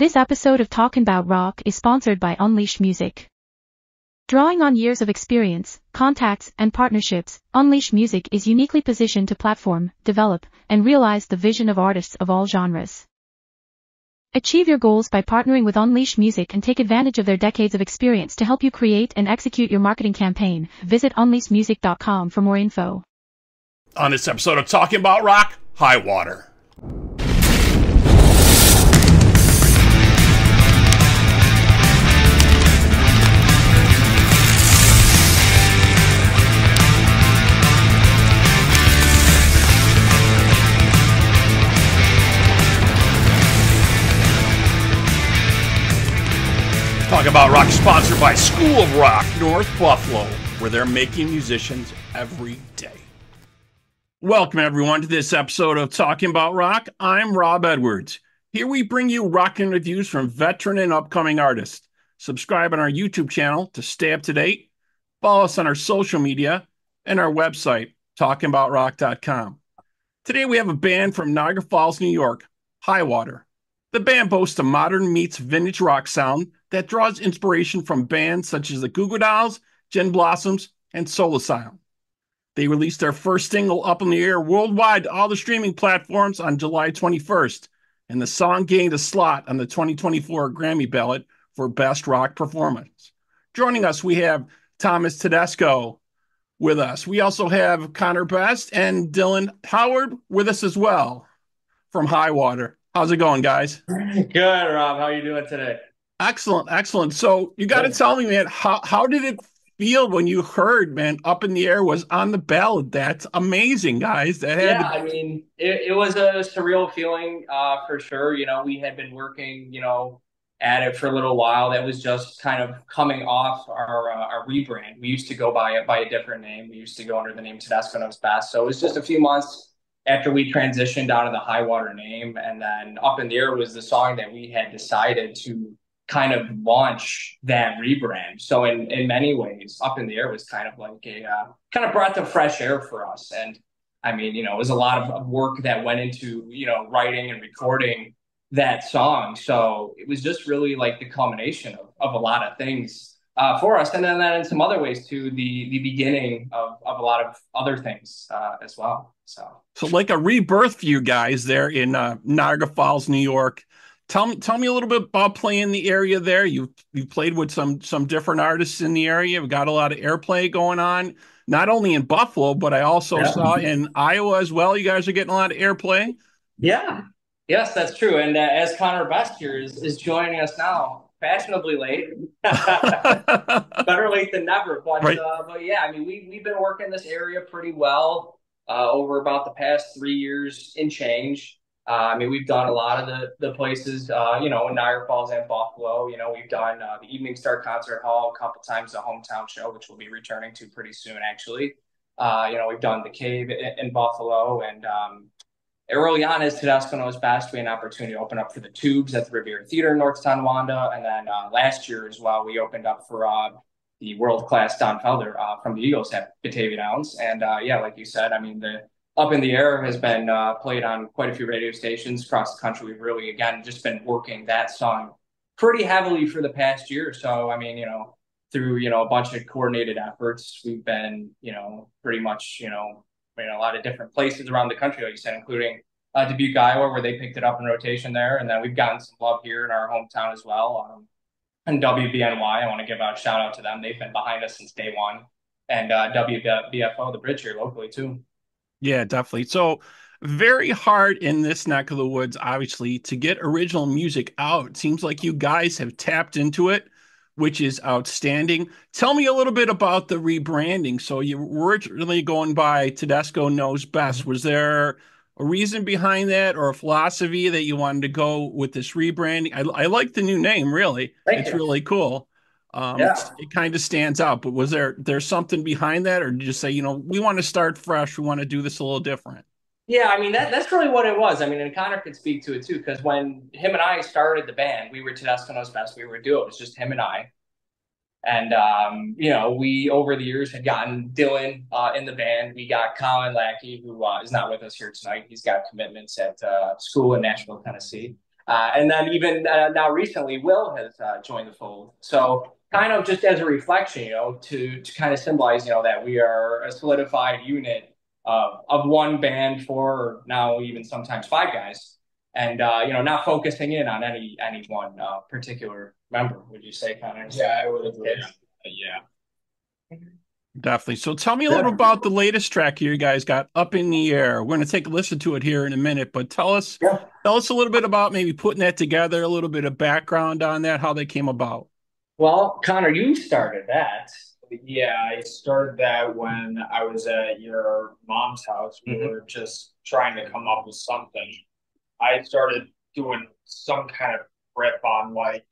This episode of Talkin' About Rock is sponsored by Unleash Music. Drawing on years of experience, contacts, and partnerships, Unleash Music is uniquely positioned to platform, develop, and realize the vision of artists of all genres. Achieve your goals by partnering with Unleash Music and take advantage of their decades of experience to help you create and execute your marketing campaign. Visit unleashmusic.com for more info. On this episode of Talking About Rock, Hywater. Talk About Rock is sponsored by School of Rock, North Buffalo, where they're making musicians every day. Welcome, everyone, to this episode of Talking About Rock. I'm Rob Edwards. Here we bring you rock interviews from veteran and upcoming artists. Subscribe on our YouTube channel to stay up to date. Follow us on our social media and our website, talkingaboutrock.com. Today we have a band from Niagara Falls, New York, Hywater. The band boasts a modern meets vintage rock sound that draws inspiration from bands such as the Goo Goo Dolls, Gin Blossoms, and Soul Asylum. They released their first single, Up in the Air, worldwide to all the streaming platforms on July 21st, and the song gained a slot on the 2024 Grammy Ballot for Best Rock Performance. Joining us, we have Thomas Tedesco with us. We also have Connor Best and Dylan Howard with us as well from Hywater. How's it going, guys? Good, Rob. How are you doing today? Excellent, excellent. So you got to tell me, man, how did it feel when you heard, man, Up in the Air was on the ballot? That's amazing, guys. I mean, it was a surreal feeling for sure. You know, we had been working, at it for a little while. That was just kind of coming off our rebrand. We used to go by a different name. We used to go under the name Tedesco Knows Best. So it was just a few months after we transitioned out of the Hywater name, and then Up in the Air was the song that we had decided to kind of launch that rebrand. So in many ways, Up in the Air was kind of like a kind of breath of fresh air for us. And I mean, it was a lot of work that went into, writing and recording that song. So it was just really like the culmination of a lot of things for us. And then in some other ways too, the beginning of a lot of other things as well. So like a rebirth for you guys there in Niagara Falls, New York. Tell me a little bit about playing the area there. You've played with some different artists in the area. We've got a lot of airplay going on, not only in Buffalo, but I also saw in Iowa as well. You guys are getting a lot of airplay. Yeah, yes, that's true. And as Connor Best here is joining us now, fashionably late, better late than never. But right. But yeah, I mean, we've been working this area pretty well over about the past 3 years and change. I mean, we've done a lot of the places, in Niagara Falls and Buffalo. We've done the Evening Star Concert Hall a couple times, the hometown show, which we'll be returning to pretty soon, actually. We've done the Cave in Buffalo. And early on, as Tedesco Knows Best, we had an opportunity to open up for the Tubes at the Riviera Theater in North Tonawanda. And then last year as well, we opened up for the world-class Don Felder from the Eagles at Batavia Downs. And like you said, I mean, the Up in the Air has been played on quite a few radio stations across the country. We've really, again, just been working that song pretty heavily for the past year. So, I mean, through, a bunch of coordinated efforts, we've been, pretty much, in a lot of different places around the country, like you said, including Dubuque, Iowa, where they picked it up in rotation there. And then we've gotten some love here in our hometown as well. And WBNY, I want to give a shout out to them. They've been behind us since day one. And WBFO, the bridge here locally, too. Yeah, definitely. So very hard in this neck of the woods, obviously, to get original music out. It seems like you guys have tapped into it, which is outstanding. Tell me a little bit about the rebranding. So you were originally going by Tedesco Knows Best. Was there a reason behind that or a philosophy that you wanted to go with this rebranding? I like the new name, really. It's really cool. It kind of stands out, but was there's something behind that, or did you just say, we want to start fresh, we want to do this a little different? Yeah, I mean, that's really what it was. I mean, and Connor could speak to it too, because when him and I started the band, we were Tedesco Knows Best, we were a duo. It was just him and I. And, we, over the years, had gotten Dylan in the band. We got Collin Lacki, who is not with us here tonight. He's got commitments at school in Nashville, Tennessee. And then even now recently, Will has joined the fold. So kind of just as a reflection, to kind of symbolize, that we are a solidified unit of one band, for now even sometimes five guys, and not focusing in on any one particular member. Would you say, Connor? Yeah, I would agree. Yeah. Definitely. So tell me a little about the latest track here you guys got, Up in the Air. We're going to take a listen to it here in a minute, but tell us a little bit about maybe putting that together, a little bit of background on that, how they came about. Well, Connor, you started that. Yeah, I started that when I was at your mom's house. We were just trying to come up with something. I started doing some kind of riff on, like,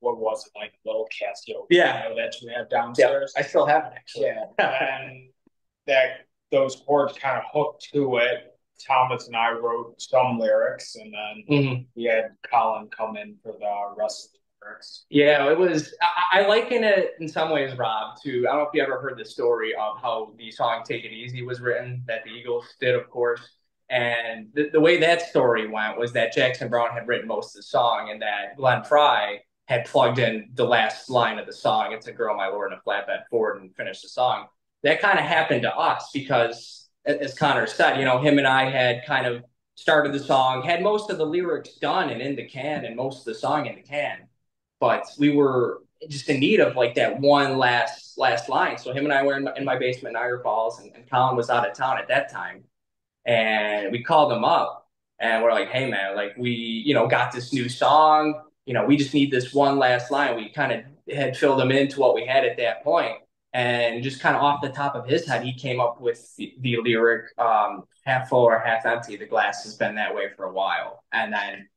what was it, like a little Casio? That we have downstairs. Yeah, I still have it, actually. Yeah, and those chords kind of hooked to it. Thomas and I wrote some lyrics, and then we had Collin come in for the rest of the lyrics. Yeah, it was. I liken it in some ways, Rob, to, I don't know if you ever heard the story of how the song "Take It Easy" was written, that the Eagles did, of course. And the way that story went was that Jackson Browne had written most of the song, and that Glenn Frey had plugged in the last line of the song, "It's a Girl, My Lord, in a Flatbed Ford," and finished the song. That kind of happened to us because, as Connor said, him and I had kind of started the song, had most of the lyrics done and in the can, and most of the song in the can. But we were just in need of like that one last line. So him and I were in my basement in Niagara Falls, and Collin was out of town at that time. And we called him up, and we're like, "Hey, man, like, we, got this new song. We just need this one last line." We kind of had filled him into what we had at that point. And just kind of off the top of his head, he came up with the lyric, "Half full or half empty, the glass has been that way for a while." And then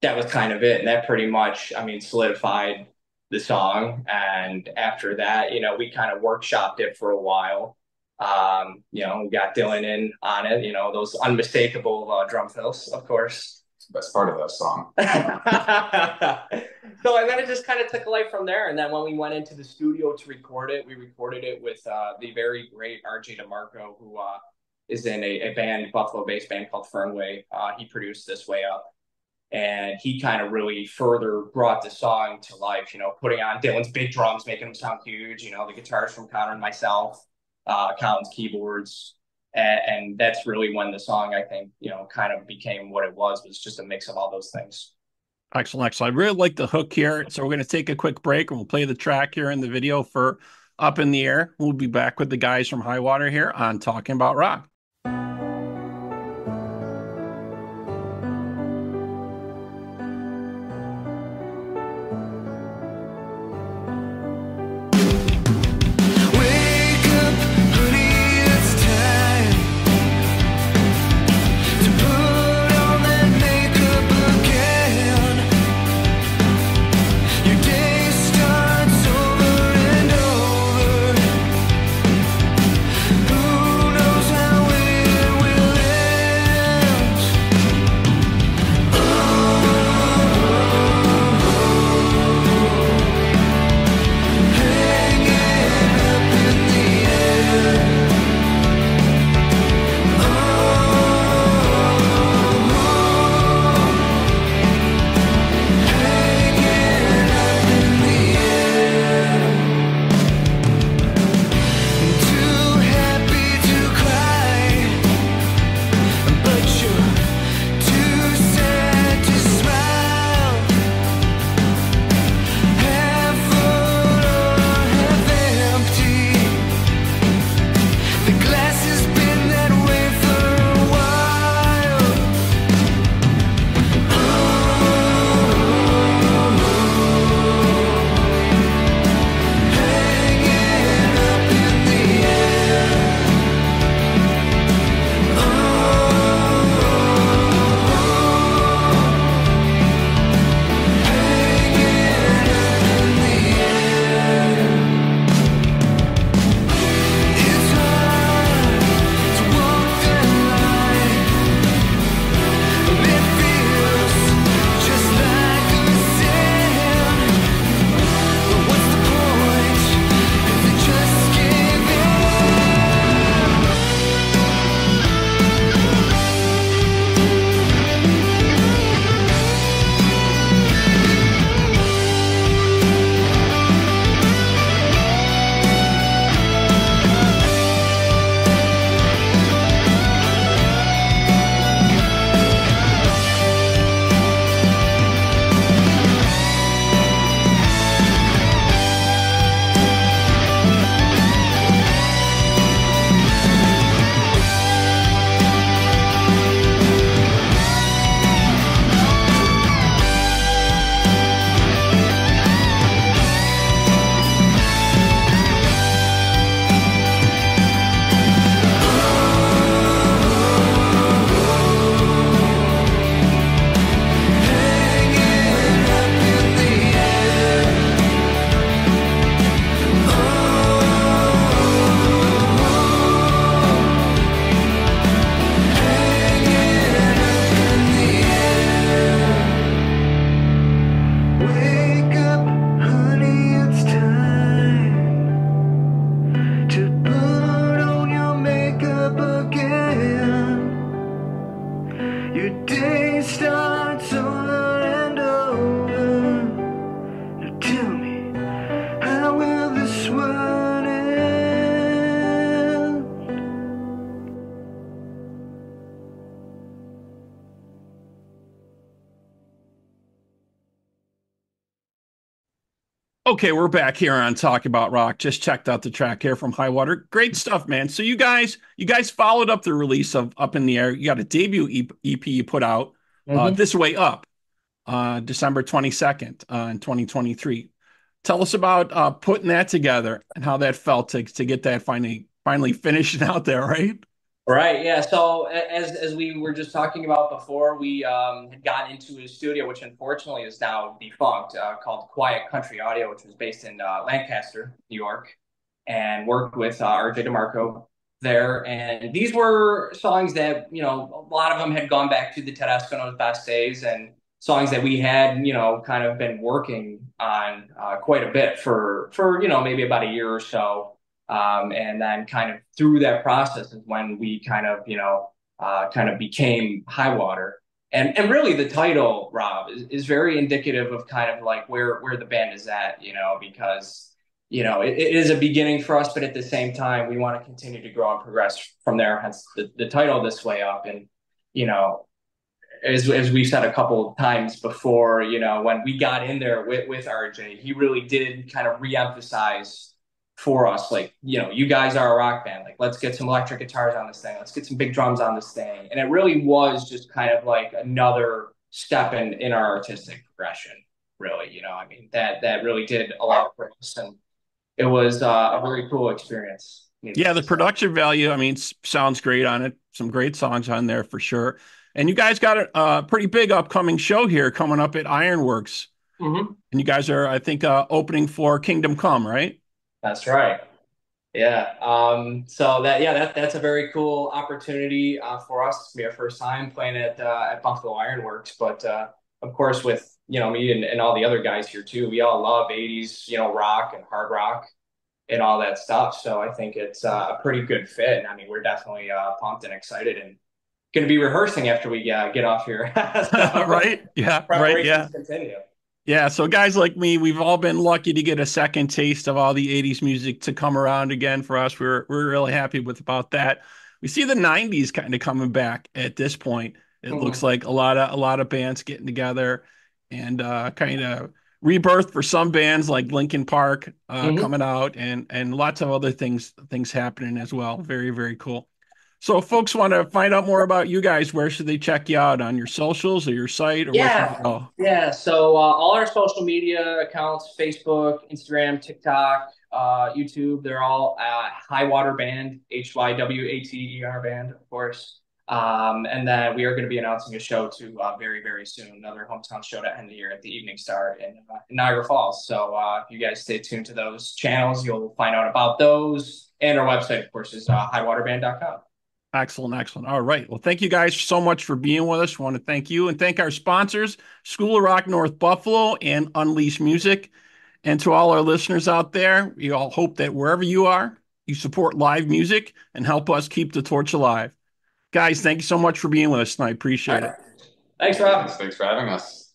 that was kind of it. And that pretty much, solidified the song. And after that, we kind of workshopped it for a while. We got Dylan in on it, those unmistakable drum fills, of course. It's the best part of that song. So, and then it just kind of took life from there. And then when we went into the studio to record it, we recorded it with the very great RJ DeMarco, who is in a band, Buffalo-based band called Fernway. He produced This Way Up. And he kind of really further brought the song to life, putting on Dylan's big drums, making them sound huge, the guitars from Connor and myself, Collin's keyboards. And that's really when the song, I think, kind of became what it was just a mix of all those things. Excellent. I really like the hook here. So we're going to take a quick break, and we'll play the track here in the video for Up in the Air. We'll be back with the guys from Hywater here on Talking About Rock. Who knows how Wake up, honey, it's time to put on your makeup again. Your day starts over and over. Now tell me, how will this one end? Okay, we're back here on Talk About Rock. Just checked out the track here from Hywater. Great stuff, man. So you guys followed up the release of Up in the Air. You got a debut EP you put out, This Way Up, December 22nd in 2023. Tell us about putting that together and how that felt to get that finally finished out there, right? Right, yeah. So as we were just talking about before, we had gotten into a studio, which unfortunately is now defunct, called Quiet Country Audio, which was based in Lancaster, New York, and worked with RJ DeMarco there. And these were songs that, a lot of them had gone back to the Tedesco and those best days, and songs that we had, kind of been working on quite a bit for maybe about a year or so. And then kind of through that process is when we kind of, kind of became Hywater. And really the title, Rob, is very indicative of kind of like where the band is at, because, it is a beginning for us, but at the same time, we want to continue to grow and progress from there. Hence the title This Way Up. And, as we said a couple of times before, when we got in there with RJ, he really did kind of reemphasize for us, like, you guys are a rock band. Like, let's get some electric guitars on this thing. Let's get some big drums on this thing. And it really was just kind of like another step in our artistic progression, really. I mean, that really did a lot for us. And it was a very cool experience. Yeah, the production value, I mean, sounds great on it. Some great songs on there for sure. And you guys got a pretty big upcoming show here coming up at Ironworks. Mm-hmm. And you guys are, I think, opening for Kingdom Come, right? That's right. Yeah. So that's a very cool opportunity for us. It's gonna be our first time playing at Buffalo Ironworks. But of course, with me and all the other guys here too, we all love '80s rock and hard rock and all that stuff. So I think it's a pretty good fit. And I mean, we're definitely pumped and excited and going to be rehearsing after we get off here. So, right? Yeah. Right. Yeah. Continue. Yeah, so guys like me, we've all been lucky to get a second taste of all the '80s music to come around again for us. We're really happy with about that. We see the '90s kind of coming back at this point. It looks like a lot of bands getting together and kind of rebirth for some bands like Linkin Park coming out and lots of other things happening as well. Very, very cool. So if folks want to find out more about you guys, where should they check you out? On your socials or your site? Or Yeah. So all our social media accounts, Facebook, Instagram, TikTok, YouTube, they're all Hywater Band, Hywater Band, of course. And then we are going to be announcing a show too very, very soon, another hometown show to end the year at the Evening Star in Niagara Falls. So if you guys stay tuned to those channels, you'll find out about those. And our website, of course, is hywaterband.com. Excellent, excellent. All right. Well, thank you guys so much for being with us. I want to thank you and thank our sponsors, School of Rock North Buffalo and Unleash Music. And to all our listeners out there, we all hope that wherever you are, you support live music and help us keep the torch alive. Guys, thank you so much for being with us tonight. Appreciate it. Thanks, Rob. Thanks for having us.